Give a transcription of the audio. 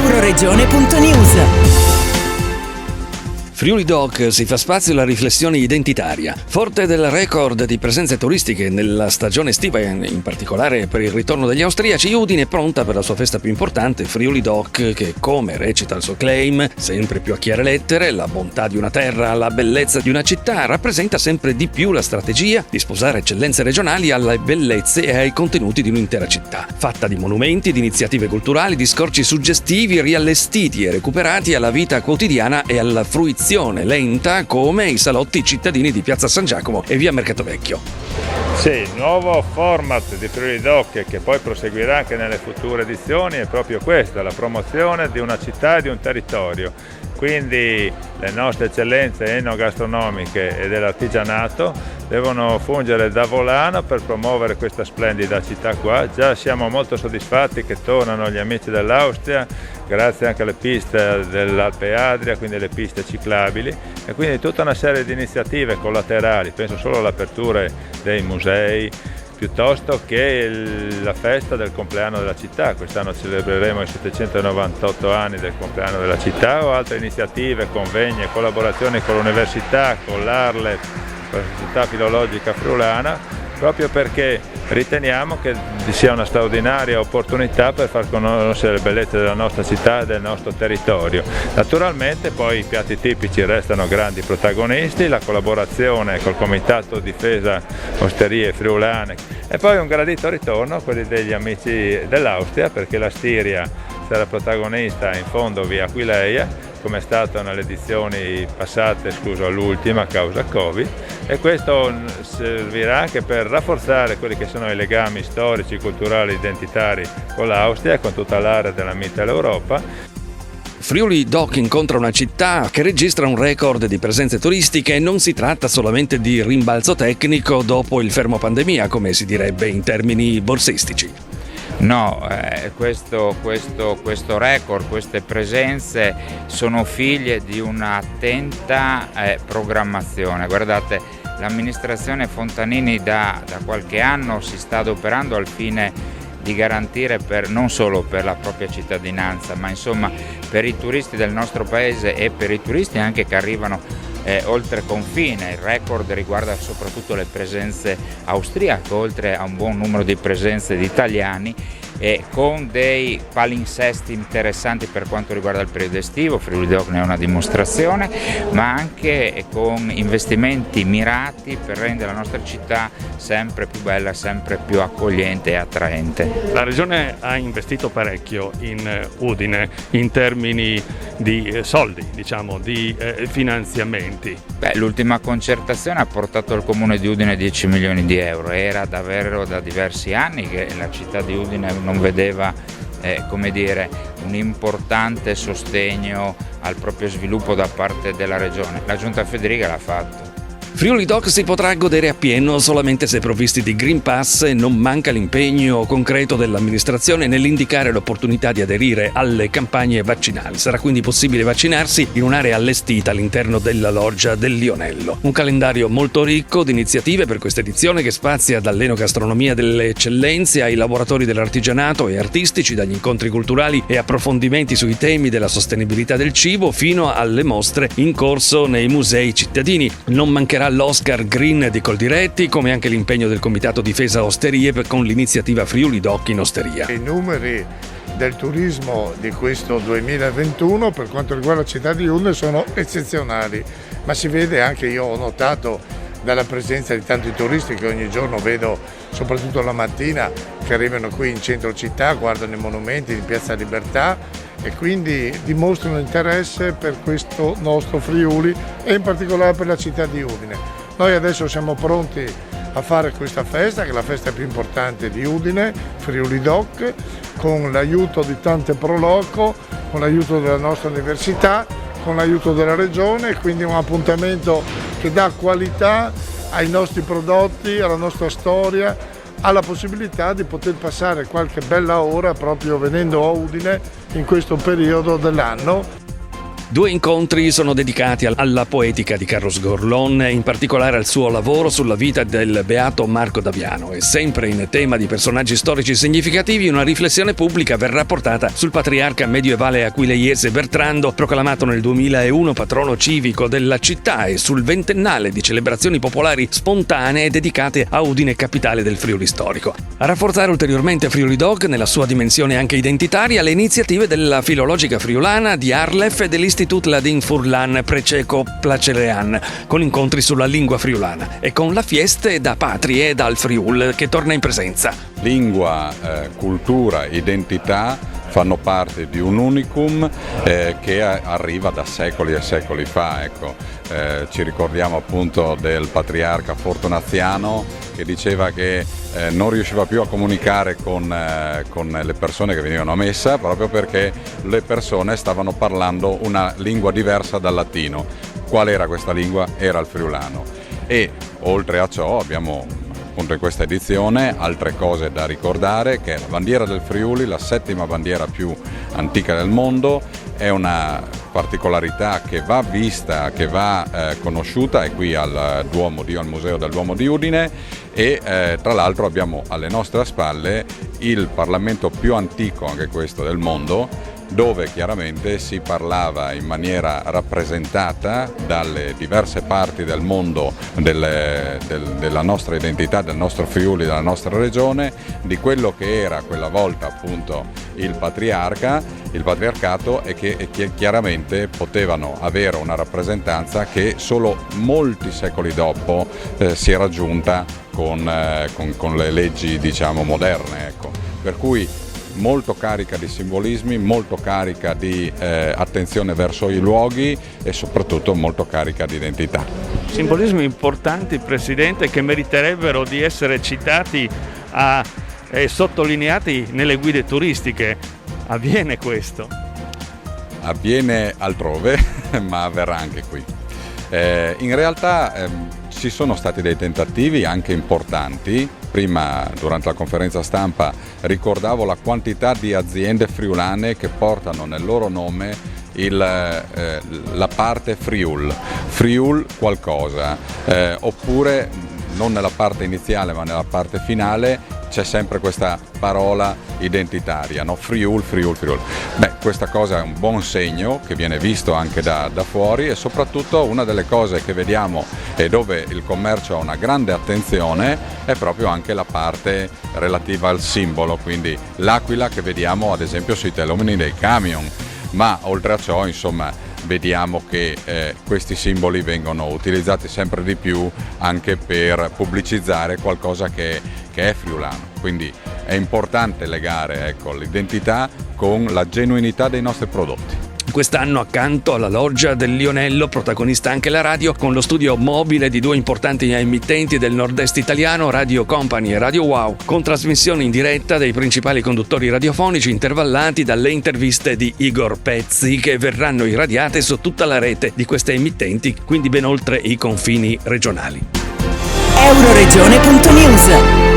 Euroregione.news. Friuli Doc si fa spazio alla riflessione identitaria. Forte del record di presenze turistiche nella stagione estiva, in particolare per il ritorno degli austriaci, Udine è pronta per la sua festa più importante, Friuli Doc, che, come recita il suo claim, sempre più a chiare lettere, la bontà di una terra, la bellezza di una città, rappresenta sempre di più la strategia di sposare eccellenze regionali alle bellezze e ai contenuti di un'intera città, fatta di monumenti, di iniziative culturali, di scorci suggestivi riallestiti e recuperati alla vita quotidiana e alla fruizione lenta, come i salotti cittadini di Piazza San Giacomo e via Mercato Vecchio. Sì, il nuovo format di Friuli Doc, che poi proseguirà anche nelle future edizioni, è proprio questa, la promozione di una città e di un territorio. Quindi le nostre eccellenze enogastronomiche e dell'artigianato devono fungere da volano per promuovere questa splendida città qua. Già siamo molto soddisfatti che tornano gli amici dell'Austria, grazie anche alle piste dell'Alpe Adria, quindi le piste ciclabili, e quindi tutta una serie di iniziative collaterali, penso solo all'apertura dei musei, piuttosto che la festa del compleanno della città. Quest'anno celebreremo i 798 anni del compleanno della città, o altre iniziative, convegni e collaborazioni con l'università, con l'Arlet, con la Società Filologica Friulana, proprio perché riteniamo che sia una straordinaria opportunità per far conoscere le bellezze della nostra città e del nostro territorio. Naturalmente poi i piatti tipici restano grandi protagonisti, la collaborazione col Comitato Difesa Osterie Friulane, e poi un gradito ritorno quelli degli amici dell'Austria, perché la Stiria sarà protagonista in fondo via Aquileia, come è stato nelle edizioni passate, escluso l'ultima a causa Covid, e questo servirà anche per rafforzare quelli che sono i legami storici, culturali, identitari con l'Austria e con tutta l'area della Mitteleuropa. Friuli Doc incontra una città che registra un record di presenze turistiche, e non si tratta solamente di rimbalzo tecnico dopo il fermo pandemia, come si direbbe in termini borsistici. No, questo record, queste presenze sono figlie di un'attenta programmazione. Guardate, l'amministrazione Fontanini da qualche anno si sta adoperando al fine di garantire non solo per la propria cittadinanza, ma insomma per i turisti del nostro paese e per i turisti anche che arrivano oltre confine. Il record riguarda soprattutto le presenze austriache, oltre a un buon numero di presenze di italiani, e con dei palinsesti interessanti per quanto riguarda il periodo estivo. Friuli Doc ne è una dimostrazione, ma anche con investimenti mirati per rendere la nostra città sempre più bella, sempre più accogliente e attraente. La Regione ha investito parecchio in Udine in termini di soldi, diciamo, di finanziamenti. L'ultima concertazione ha portato al Comune di Udine 10 milioni di euro. Era davvero da diversi anni che la città di Udine non vedeva un importante sostegno al proprio sviluppo da parte della Regione. La Giunta Federica l'ha fatto. Friuli Doc si potrà godere appieno solamente se provvisti di Green Pass, e non manca l'impegno concreto dell'amministrazione nell'indicare l'opportunità di aderire alle campagne vaccinali. Sarà quindi possibile vaccinarsi in un'area allestita all'interno della loggia del Lionello. Un calendario molto ricco di iniziative per questa edizione, che spazia dall'enogastronomia delle eccellenze ai laboratori dell'artigianato e artistici, dagli incontri culturali e approfondimenti sui temi della sostenibilità del cibo, fino alle mostre in corso nei musei cittadini. Non mancherà l'Oscar Green di Coldiretti, come anche l'impegno del Comitato Difesa Osterie con l'iniziativa Friuli Doc in Osteria. I numeri del turismo di questo 2021 per quanto riguarda la città di Udine sono eccezionali, ma si vede anche, io ho notato dalla presenza di tanti turisti che ogni giorno vedo, soprattutto la mattina, che arrivano qui in centro città, guardano i monumenti di Piazza Libertà, e quindi dimostrano interesse per questo nostro Friuli e in particolare per la città di Udine. Noi adesso siamo pronti a fare questa festa, che è la festa più importante di Udine, Friuli Doc, con l'aiuto di Tante Pro Loco, con l'aiuto della nostra università, con l'aiuto della Regione, quindi un appuntamento che dà qualità ai nostri prodotti, alla nostra storia, ha la possibilità di poter passare qualche bella ora proprio venendo a Udine in questo periodo dell'anno. 2 incontri sono dedicati alla poetica di Carlo Sgorlon, in particolare al suo lavoro sulla vita del beato Marco d'Aviano, e sempre in tema di personaggi storici significativi una riflessione pubblica verrà portata sul patriarca medievale aquileiese Bertrando, proclamato nel 2001 patrono civico della città, e sul ventennale di celebrazioni popolari spontanee dedicate a Udine, capitale del Friuli storico. A rafforzare ulteriormente Friuli Doc nella sua dimensione anche identitaria, le iniziative della filologica friulana, di Arlef e dell'Istitut Ladin Furlan Prececo Placelean, con incontri sulla lingua friulana e con la Fieste da Patrie dal Friul che torna in presenza. Lingua, cultura, identità fanno parte di un unicum che arriva da secoli e secoli fa. Ci ricordiamo appunto del patriarca Fortunaziano, che diceva che non riusciva più a comunicare con le persone che venivano a messa, proprio perché le persone stavano parlando una lingua diversa dal latino. Qual era questa lingua? Era il friulano. E oltre a ciò abbiamo appunto in questa edizione altre cose da ricordare, che è la bandiera del Friuli, la 7ª bandiera più antica del mondo. È una particolarità che va vista, che va conosciuta, è qui al Museo del Duomo di Udine, e tra l'altro abbiamo alle nostre spalle il Parlamento più antico, anche questo, del mondo, dove chiaramente si parlava in maniera rappresentata dalle diverse parti del mondo della nostra identità, del nostro Friuli, della nostra regione, di quello che era quella volta appunto il patriarcato, e che chiaramente potevano avere una rappresentanza che solo molti secoli dopo si è raggiunta con le leggi, diciamo, moderne. Per cui molto carica di simbolismi, molto carica di attenzione verso i luoghi e soprattutto molto carica di identità. Simbolismi importanti, Presidente, che meriterebbero di essere citati e sottolineati nelle guide turistiche. Avviene questo? Avviene altrove, ma avverrà anche qui. In realtà ci sono stati dei tentativi anche importanti. Prima, durante la conferenza stampa, ricordavo la quantità di aziende friulane che portano nel loro nome la parte Friul qualcosa, oppure non nella parte iniziale ma nella parte finale c'è sempre questa parola identitaria, no? Friul. Questa cosa è un buon segno che viene visto anche da fuori, e soprattutto una delle cose che vediamo e dove il commercio ha una grande attenzione è proprio anche la parte relativa al simbolo, quindi l'aquila che vediamo ad esempio sui telomini dei camion, ma oltre a ciò insomma vediamo che questi simboli vengono utilizzati sempre di più anche per pubblicizzare qualcosa che è friulano. Quindi è importante legare l'identità con la genuinità dei nostri prodotti. Quest'anno, accanto alla Loggia del Lionello, protagonista anche la radio, con lo studio mobile di 2 importanti emittenti del nord-est italiano, Radio Company e Radio Wow, con trasmissioni in diretta dei principali conduttori radiofonici, intervallati dalle interviste di Igor Pezzi, che verranno irradiate su tutta la rete di queste emittenti, quindi ben oltre i confini regionali. Euroregione.news